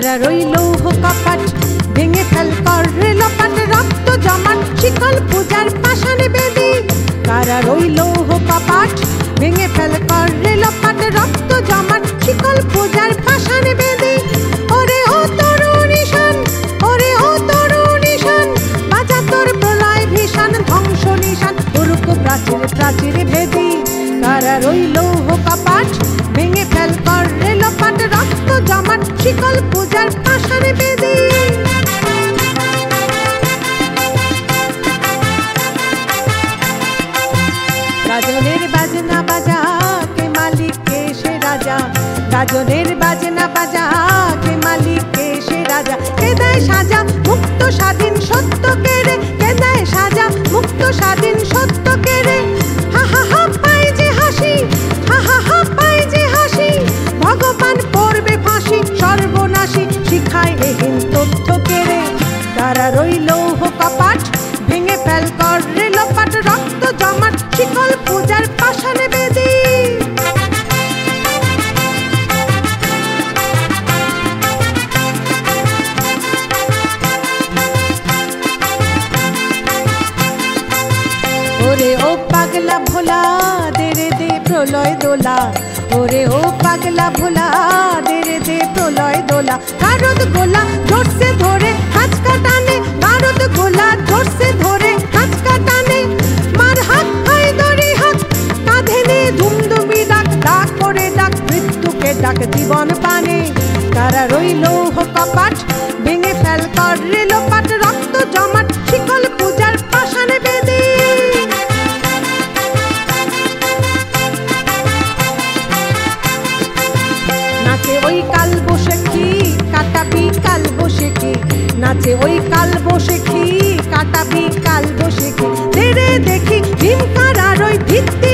কারার ওই লৌহ কপাট ভেঙে ফেল কর লোপাট, রক্ত জমাট শিকল পূজার পাষাণে বেদি। কারার ওই লৌহ কপাট ভেঙে ফেল কর লোপাট, রক্ত জমাট শিকল পূজার পাষাণে বেদি। ওরে ও তরুণ ঈশান, ওরে ও তরুণ ঈশান, বাজা তোর প্রলয় ভীষণ ধ্বংস নিশান উরুক প্রাচীর প্রাচীর ভেদি। কারার ওই লৌহ কপাট ভেঙে ফেল কর লোপাট, রক্ত জমাট শিকল পূজার পাষাণে বেদি। গাজনের বাজনা বাজা কে মালিক কে সে রাজা, গাজনের বাজনা বাজা কে মালিক কে সে রাজা। কে দেয় সাজা মুক্ত স্বাধীন সত্য কেড়ে, কে দেয় সাজা মুক্ত স্বাধীন সত্য কেড়ে। হা হা হা পাই যে হাসি, হা হা হা পাই যে হাসি, ভগবান পড়বে ফাঁসি সর্বনাশী শিখায় এহীন তথ্য কেড়ে। কারার ওই লৌহ কপাট ভেঙে ফেল কর লোপাট, রক্ত জমাট শিকল পূজার পাষাণে বেদি। ওরে ও পাগলা ভোলা দে রে দে প্রলয় দোলা, ওরে ও পাগলা ভোলা দে রে দে প্রলয় দোলা। নারদ গোলা ধরছে ধরে কাঁচকা টানে, নারদ গোলা ধরছে ধরে কাঁচকা টানে। মার হাত খাই দড়ি হাত কাঁধে নে ধুমধুমি ডাক, ডাক করে ডাক মৃত্যুকে ডাক জীবন পানে। কারার ওই লৌহ কপাট ভেঙে ফেল কর লোপাট, রক্ত জমাট শিকল পূজার পাষাণে বেদি। নাচে ওই কাল বসেখি কাটাবি কাল বসেখি, নাচে ওই কাল বসেখি কাটাবি কাল বসেখি। দেখি ভীম কারার ওই ভিত্তি